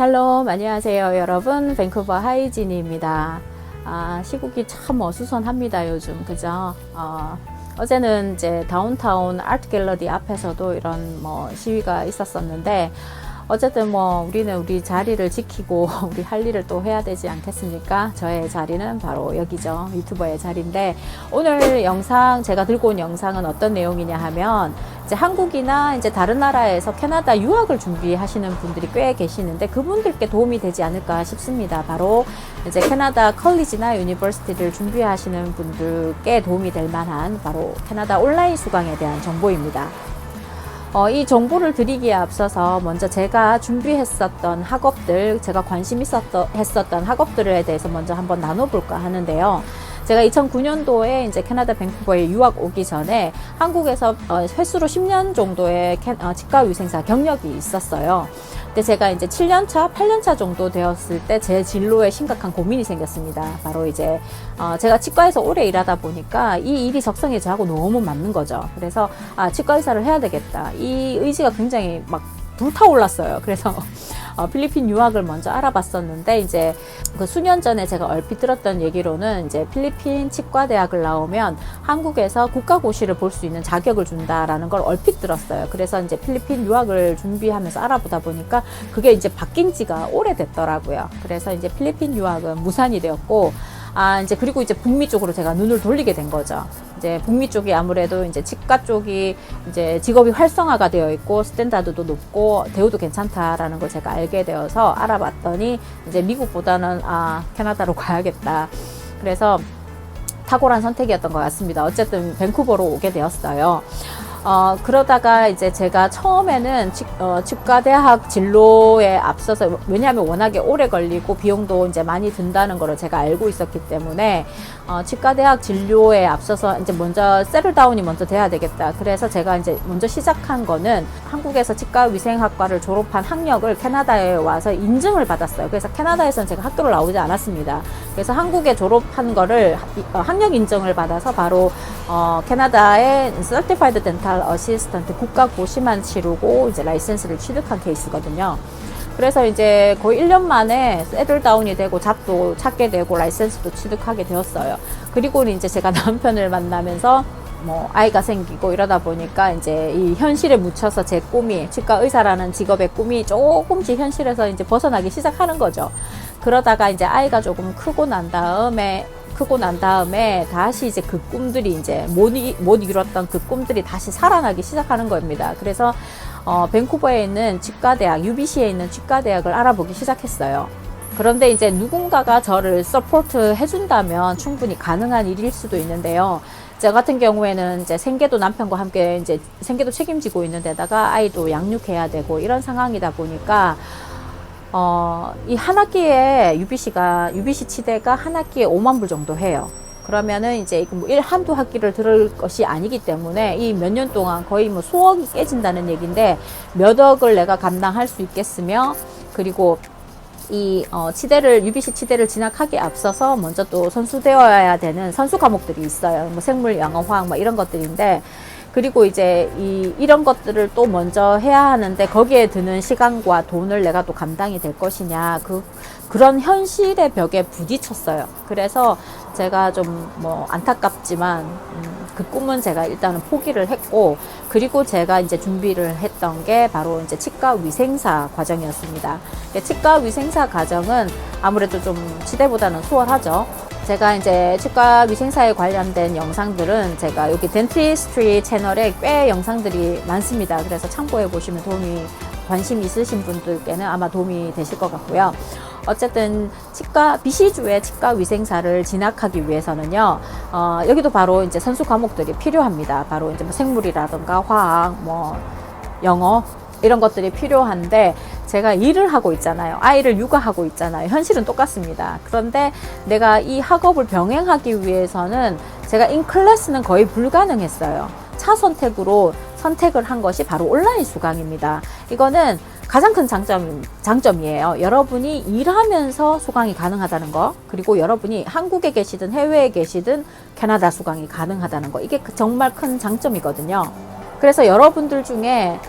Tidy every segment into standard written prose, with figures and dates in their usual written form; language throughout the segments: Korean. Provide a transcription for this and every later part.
샬롬, 안녕하세요 여러분. 밴쿠버 하이진입니다. 시국이 참 어수선합니다 요즘, 그죠? 어제는 이제 다운타운 아트 갤러리 앞에서도 이런 시위가 있었었는데, 어쨌든 우리는 우리 자리를 지키고 우리 할 일을 또 해야 되지 않겠습니까? 저의 자리는 바로 여기죠. 유튜버의 자리인데, 오늘 영상, 제가 들고 온 영상은 어떤 내용이냐 하면, 이제 한국이나 이제 다른 나라에서 캐나다 유학을 준비하시는 분들이 꽤 계시는데, 그분들께 도움이 되지 않을까 싶습니다. 바로 이제 캐나다 컬리지나 유니버시티를 준비하시는 분들께 도움이 될 만한 바로 캐나다 온라인 수강에 대한 정보입니다. 이 정보를 드리기에 앞서서 먼저 제가 준비했었던 학업들, 제가 관심 했었던 학업들에 대해서 먼저 한번 나눠볼까 하는데요. 제가 2009년도에 이제 캐나다 밴쿠버에 유학 오기 전에 한국에서 횟수로 10년 정도의 치과위생사 경력이 있었어요. 근데 제가 이제 7년차, 8년차 정도 되었을 때 제 진로에 심각한 고민이 생겼습니다. 바로 이제 제가 치과에서 오래 일하다 보니까 이 일이 적성에 저하고 너무 맞는 거죠. 그래서 치과 의사를 해야 되겠다. 이 의지가 굉장히 막 불타올랐어요. 그래서 필리핀 유학을 먼저 알아봤었는데, 이제 그 수년 전에 제가 얼핏 들었던 얘기로는 이제 필리핀 치과대학을 나오면 한국에서 국가고시를 볼 수 있는 자격을 준다라는 걸 얼핏 들었어요. 그래서 이제 필리핀 유학을 준비하면서 알아보다 보니까 그게 이제 바뀐 지가 오래됐더라고요. 그래서 이제 필리핀 유학은 무산이 되었고, 이제 그리고 이제 북미 쪽으로 제가 눈을 돌리게 된 거죠. 이제 북미 쪽이 아무래도 이제 치과 쪽이 이제 직업이 활성화가 되어 있고 스탠다드도 높고 대우도 괜찮다라는 걸 제가 알게 되어서 알아봤더니 이제 미국보다는 캐나다로 가야겠다. 그래서 탁월한 선택이었던 것 같습니다. 어쨌든 밴쿠버로 오게 되었어요. 그러다가 이제 제가 처음에는 치과대학 진로에 앞서서, 왜냐하면 워낙에 오래 걸리고 비용도 이제 많이 든다는 거를 제가 알고 있었기 때문에, 치과대학 진료에 앞서서 이제 먼저 세틀다운이 먼저 돼야 되겠다. 그래서 제가 이제 먼저 시작한 거는 한국에서 치과위생학과를 졸업한 학력을 캐나다에 와서 인증을 받았어요. 그래서 캐나다에서는 제가 학교를 나오지 않았습니다. 그래서 한국에 졸업한 거를 학력 인증을 받아서 바로 캐나다의 Certified Dental Assistant 국가고시만 치르고 이제 라이센스를 취득한 케이스거든요. 그래서 이제 거의 1년 만에 세틀다운이 되고 잡도 찾게 되고 라이센스도 취득하게 되었어요. 그리고는 이제 제가 남편을 만나면서 아이가 생기고 이러다 보니까 이제 이 현실에 묻혀서 제 꿈이, 치과 의사라는 직업의 꿈이 조금씩 현실에서 이제 벗어나기 시작하는 거죠. 그러다가 이제 아이가 조금 크고 난 다음에 다시 이제 그 꿈들이 이제 못 이뤘던 그 꿈들이 다시 살아나기 시작하는 겁니다. 그래서 밴쿠버에 있는 치과대학, UBC에 있는 치과대학을 알아보기 시작했어요. 그런데 이제 누군가가 저를 서포트 해준다면 충분히 가능한 일일 수도 있는데요. 저 같은 경우에는 이제 생계도 남편과 함께 이제 생계도 책임지고 있는 데다가 아이도 양육해야 되고 이런 상황이다 보니까 이 한 학기에 UBC 치대가 한 학기에 5만 불 정도 해요. 그러면은 이제 한두 학기를 들을 것이 아니기 때문에 이 몇 년 동안 거의 수억이 깨진다는 얘기인데, 몇 억을 내가 감당할 수 있겠으며, 그리고 이 UBC 치대를 진학하기에 앞서서 먼저 또 선수되어야 되는 선수 과목들이 있어요. 생물, 영어, 화학 이런 것들인데, 그리고 이제 이런 것들을 또 먼저 해야 하는데 거기에 드는 시간과 돈을 내가 또 감당이 될 것이냐, 그런 현실의 벽에 부딪혔어요. 그래서 제가 좀 안타깝지만 그 꿈은 제가 일단은 포기를 했고, 그리고 제가 이제 준비를 했던 게 바로 이제 치과 위생사 과정이었습니다. 치과 위생사 과정은 아무래도 좀 치대보다는 수월하죠. 제가 이제 치과 위생사에 관련된 영상들은 제가 여기 덴티스트리 채널에 꽤 영상들이 많습니다. 그래서 참고해 보시면 관심 있으신 분들께는 아마 도움이 되실 것 같고요. 어쨌든 BC주의 치과 위생사를 진학하기 위해서는요, 여기도 바로 이제 선수 과목들이 필요합니다. 바로 이제 생물이라든가 화학, 영어, 이런 것들이 필요한데, 제가 일을 하고 있잖아요. 아이를 육아하고 있잖아요. 현실은 똑같습니다. 그런데 내가 이 학업을 병행하기 위해서는 제가 인클래스는 거의 불가능했어요. 차선택으로 선택을 한 것이 바로 온라인 수강입니다. 이거는 가장 큰 장점이에요. 여러분이 일하면서 수강이 가능하다는 거, 그리고 여러분이 한국에 계시든 해외에 계시든 캐나다 수강이 가능하다는 거, 이게 정말 큰 장점이거든요. 그래서 여러분들 중에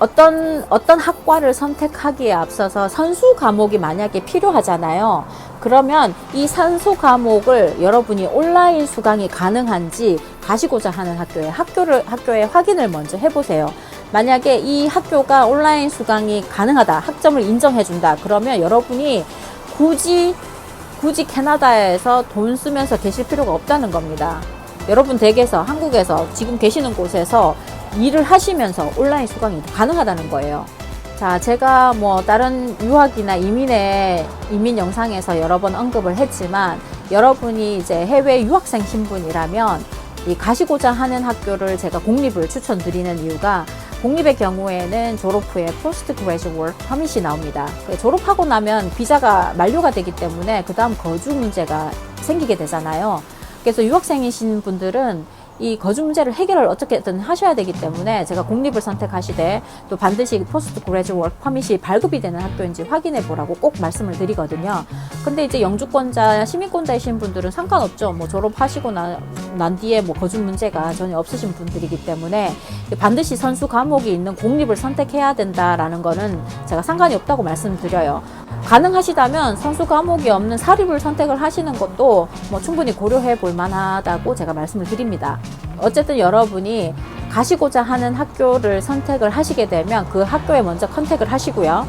어떤 학과를 선택하기에 앞서서 선수 과목이 만약에 필요하잖아요. 그러면 이 선수 과목을 여러분이 온라인 수강이 가능한지 가시고자 하는 학교의 확인을 먼저 해보세요. 만약에 이 학교가 온라인 수강이 가능하다, 학점을 인정해준다, 그러면 여러분이 굳이 캐나다에서 돈 쓰면서 계실 필요가 없다는 겁니다. 여러분 댁에서, 한국에서 지금 계시는 곳에서 일을 하시면서 온라인 수강이 가능하다는 거예요. 자, 제가 뭐 다른 유학이나 이민 영상에서 여러 번 언급을 했지만, 여러분이 이제 해외 유학생 신분이라면 이 가시고자 하는 학교를 제가 공립을 추천드리는 이유가, 공립의 경우에는 졸업 후에 포스트 그레이지웨이트 워크 퍼밋이 나옵니다. 졸업하고 나면 비자가 만료가 되기 때문에 그 다음 거주 문제가 생기게 되잖아요. 그래서 유학생이신 분들은 이 거주 문제를 해결을 어떻게든 하셔야 되기 때문에 제가 공립을 선택하시되 또 반드시 포스트 그레이지웨이트 워크 퍼밋이 발급이 되는 학교인지 확인해 보라고 꼭 말씀을 드리거든요. 근데 이제 영주권자, 시민권자이신 분들은 상관없죠. 뭐 졸업하시고 난 뒤에 뭐 거주 문제가 전혀 없으신 분들이기 때문에 반드시 선수 과목이 있는 공립을 선택해야 된다라는 거는 제가 상관이 없다고 말씀드려요. 가능하시다면 선수 과목이 없는 사립을 선택을 하시는 것도 뭐 충분히 고려해 볼 만하다고 제가 말씀을 드립니다. 어쨌든 여러분이 가시고자 하는 학교를 선택을 하시게 되면 그 학교에 먼저 컨택을 하시고요.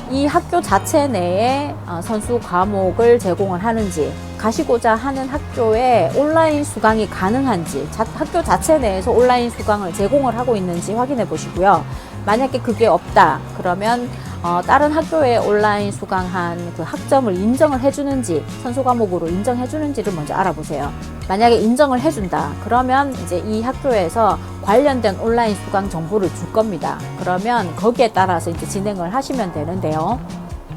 이 학교 자체 내에 선수 과목을 제공을 하는지, 가시고자 하는 학교에 온라인 수강이 가능한지, 학교 자체 내에서 온라인 수강을 제공을 하고 있는지 확인해 보시고요. 만약에 그게 없다, 그러면 다른 학교에 온라인 수강한 그 학점을 인정을 해주는지, 선수 과목으로 인정해주는지를 먼저 알아보세요. 만약에 인정을 해준다, 그러면 이제 이 학교에서 관련된 온라인 수강 정보를 줄 겁니다. 그러면 거기에 따라서 이제 진행을 하시면 되는데요.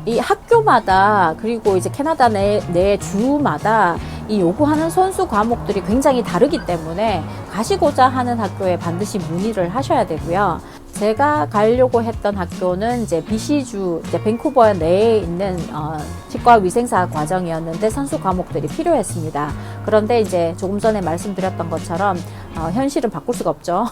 이 학교마다, 그리고 이제 캐나다 내 주마다 이 요구하는 선수 과목들이 굉장히 다르기 때문에 가시고자 하는 학교에 반드시 문의를 하셔야 되고요. 제가 가려고 했던 학교는 이제 BC주, 이제 밴쿠버 내에 있는 치과 위생사 과정이었는데 선수 과목들이 필요했습니다. 그런데 이제 조금 전에 말씀드렸던 것처럼 현실은 바꿀 수가 없죠.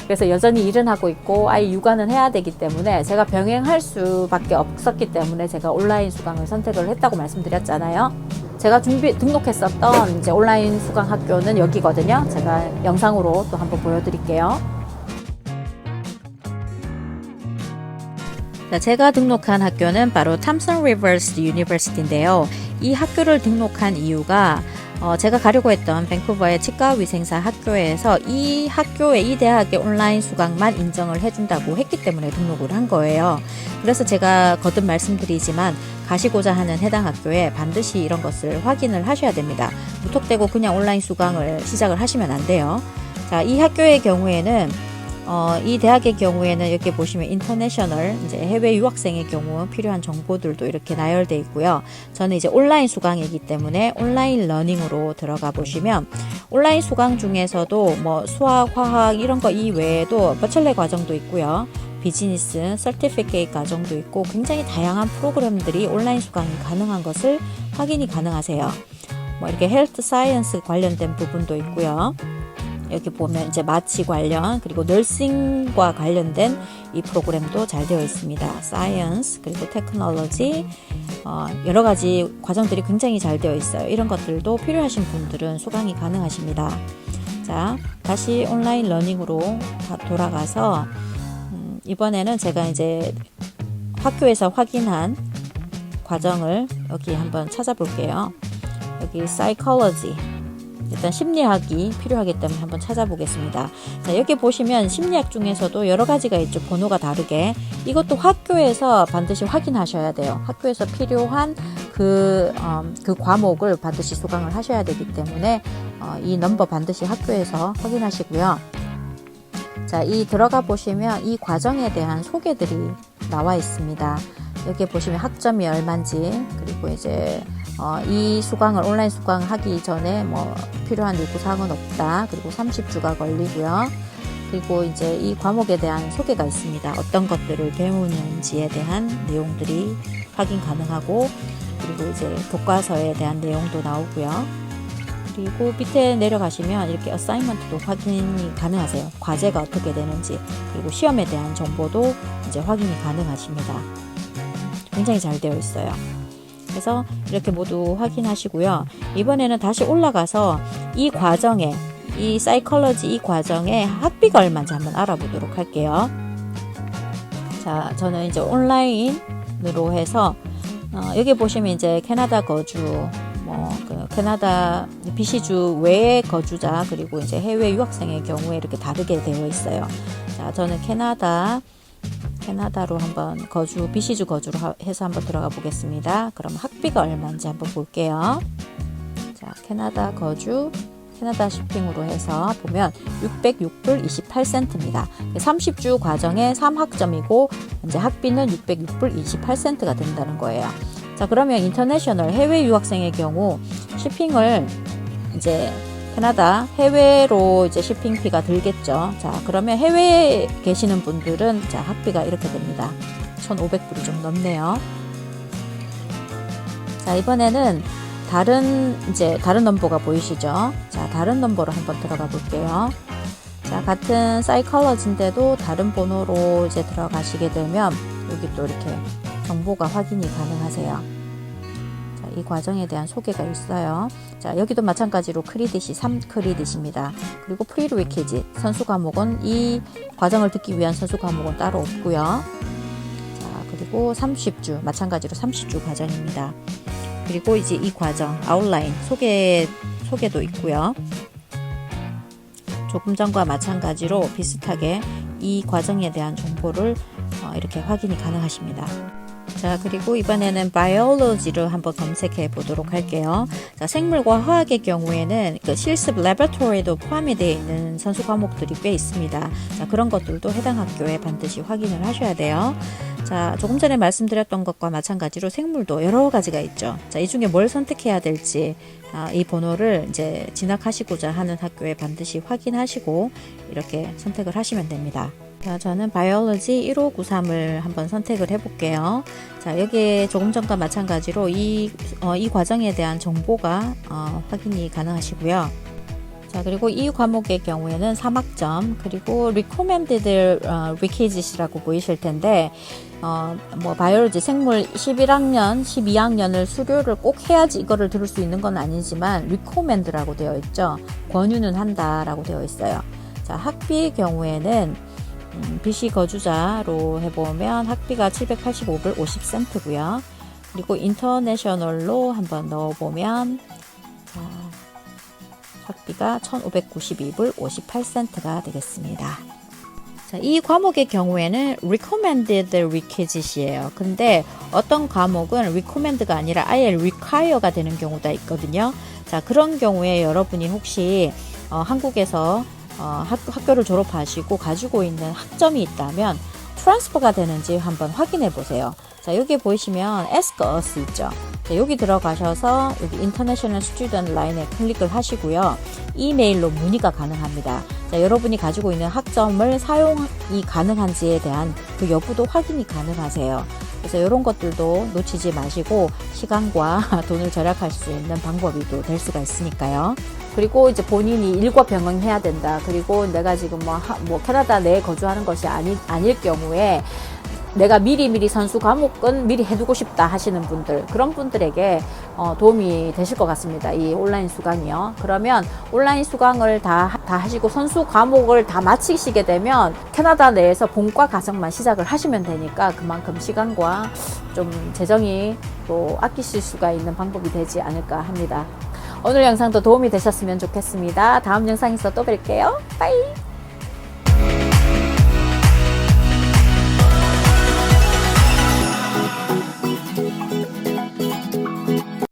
그래서 여전히 일은 하고 있고 아이 육아는 해야 되기 때문에 제가 병행할 수밖에 없었기 때문에 제가 온라인 수강을 선택을 했다고 말씀드렸잖아요. 제가 등록했었던 이제 온라인 수강 학교는 여기거든요. 제가 영상으로 또 한번 보여드릴게요. 제가 등록한 학교는 바로 탐슨 리버스 유니버시티인데요. 이 학교를 등록한 이유가 제가 가려고 했던 밴쿠버의 치과위생사 학교에서 이 대학의 온라인 수강만 인정을 해준다고 했기 때문에 등록을 한 거예요. 그래서 제가 거듭 말씀드리지만 가시고자 하는 해당 학교에 반드시 이런 것을 확인을 하셔야 됩니다. 무턱대고 그냥 온라인 수강을 시작을 하시면 안 돼요. 자, 이 학교의 경우에는 이 대학의 경우에는 이렇게 보시면 인터내셔널, 이제 해외 유학생의 경우 필요한 정보들도 이렇게 나열되어 있고요. 저는 이제 온라인 수강이기 때문에 온라인 러닝으로 들어가 보시면 온라인 수강 중에서도 뭐 수학, 화학 이런 거 이외에도 버첼러 과정도 있고요. 비즈니스, 서티피케이트 과정도 있고 굉장히 다양한 프로그램들이 온라인 수강이 가능한 것을 확인이 가능하세요. 뭐 이렇게 헬스 사이언스 관련된 부분도 있고요. 여기 보면 이제 마취 관련, 그리고 너싱과 관련된 이 프로그램도 잘 되어 있습니다. 사이언스, 그리고 테크놀로지, 여러 가지 과정들이 굉장히 잘 되어 있어요. 이런 것들도 필요하신 분들은 수강이 가능하십니다. 자, 다시 온라인 러닝으로 돌아가서 이번에는 제가 이제 학교에서 확인한 과정을 여기 한번 찾아볼게요. 여기 psychology, 일단 심리학이 필요하기 때문에 한번 찾아보겠습니다. 자, 여기 보시면 심리학 중에서도 여러 가지가 있죠. 번호가 다르게. 이것도 학교에서 반드시 확인하셔야 돼요. 학교에서 필요한 그 과목을 반드시 수강을 하셔야 되기 때문에 이 넘버 반드시 학교에서 확인하시고요. 자, 이 들어가 보시면 이 과정에 대한 소개들이 나와 있습니다. 여기 보시면 학점이 얼마인지, 그리고 이제 이 수강을 온라인 수강하기 전에 뭐 필요한 요구사항은 없다. 그리고 30주가 걸리고요. 그리고 이제 이 과목에 대한 소개가 있습니다. 어떤 것들을 배우는지에 대한 내용들이 확인 가능하고, 그리고 이제 교과서에 대한 내용도 나오고요. 그리고 밑에 내려가시면 이렇게 어사이먼트도 확인이 가능하세요. 과제가 어떻게 되는지, 그리고 시험에 대한 정보도 이제 확인이 가능하십니다. 굉장히 잘 되어 있어요. 그래서 이렇게 모두 확인하시고요. 이번에는 다시 올라가서 이 과정에, 이 사이콜러지 이 과정에 학비가 얼마인지 한번 알아보도록 할게요. 자, 저는 이제 온라인으로 해서 여기 보시면 이제 캐나다 거주, 캐나다 BC주 외의 거주자, 그리고 이제 해외 유학생의 경우에 이렇게 다르게 되어 있어요. 자, 저는 캐나다로 한번 BC주 거주로 해서 한번 들어가 보겠습니다. 그럼 학비가 얼마인지 한번 볼게요. 자, 캐나다 거주, 캐나다 쇼핑으로 해서 보면 606불 28센트입니다. 30주 과정에 3학점이고 이제 학비는 606불 28센트가 된다는 거예요. 자, 그러면 인터내셔널 해외 유학생의 경우 쇼핑을 이제 캐나다 해외로 이제 쇼핑비가 들겠죠. 자, 그러면 해외에 계시는 분들은 자, 학비가 이렇게 됩니다. 1,500불이 좀 넘네요. 자, 이번에는 다른 넘버가 보이시죠? 자, 다른 넘버로 한번 들어가 볼게요. 자, 같은 사이콜러지인데도 다른 번호로 이제 들어가시게 되면 여기 또 이렇게 정보가 확인이 가능하세요. 자, 이 과정에 대한 소개가 있어요. 자, 여기도 마찬가지로 크리딧이 3크리딧입니다. 그리고 프리리퀴짓 선수 과목은 이 과정을 듣기 위한 선수 과목은 따로 없고요. 자, 그리고 30주 마찬가지로 30주 과정입니다. 그리고 이제 이 과정 아웃라인 소개도 있고요. 조금 전과 마찬가지로 비슷하게 이 과정에 대한 정보를 이렇게 확인이 가능하십니다. 자, 그리고 이번에는 바이올로지를 한번 검색해 보도록 할게요. 자, 생물과 화학의 경우에는 그 실습 레버토리도 포함이 되어 있는 선수 과목들이 꽤 있습니다. 자, 그런 것들도 해당 학교에 반드시 확인을 하셔야 돼요. 자, 조금 전에 말씀드렸던 것과 마찬가지로 생물도 여러 가지가 있죠. 자, 이 중에 뭘 선택해야 될지 이 번호를 이제 진학하시고자 하는 학교에 반드시 확인하시고 이렇게 선택을 하시면 됩니다. 자, 저는 바이올로지 1593을 한번 선택을 해볼게요. 자, 여기에 조금 전과 마찬가지로 이 과정에 대한 정보가 확인이 가능하시고요. 자, 그리고 이 과목의 경우에는 3학점, 그리고 recommended requisite이라고 보이실 텐데, 바이올로지 생물 11학년, 12학년을 수료를 꼭 해야지 이거를 들을 수 있는 건 아니지만, recommend라고 되어 있죠. 권유는 한다라고 되어 있어요. 자, 학비의 경우에는, BC 거주자로 해보면 학비가 785불 50센트고요. 그리고 인터내셔널로 한번 넣어보면, 자, 학비가 1,592불 58센트가 되겠습니다. 자, 이 과목의 경우에는 recommended requisite이에요. 근데 어떤 과목은 recommend가 아니라 아예 require가 되는 경우가 있거든요. 자, 그런 경우에 여러분이 혹시 한국에서 학교를 졸업하시고 가지고 있는 학점이 있다면 트랜스퍼가 되는지 한번 확인해 보세요. 자, 여기 보시면 Ask Us 있죠. 자, 여기 들어가셔서 여기 International Student 라인에 클릭을 하시고요. 이메일로 문의가 가능합니다. 자, 여러분이 가지고 있는 학점을 사용이 가능한지에 대한 그 여부도 확인이 가능하세요. 그래서 이런 것들도 놓치지 마시고 시간과 돈을 절약할 수 있는 방법이 또 될 수가 있으니까요. 그리고 이제 본인이 일과 병행해야 된다. 그리고 내가 지금 캐나다 내에 거주하는 것이 아닐 경우에 내가 미리 선수 과목은 미리 해두고 싶다 하시는 분들, 그런 분들에게 도움이 되실 것 같습니다. 이 온라인 수강이요. 그러면 온라인 수강을 다 하시고 선수 과목을 다 마치시게 되면 캐나다 내에서 본과 과정만 시작을 하시면 되니까 그만큼 시간과 좀 재정이 또 아끼실 수가 있는 방법이 되지 않을까 합니다. 오늘 영상도 도움이 되셨으면 좋겠습니다. 다음 영상에서 또 뵐게요. 빠이!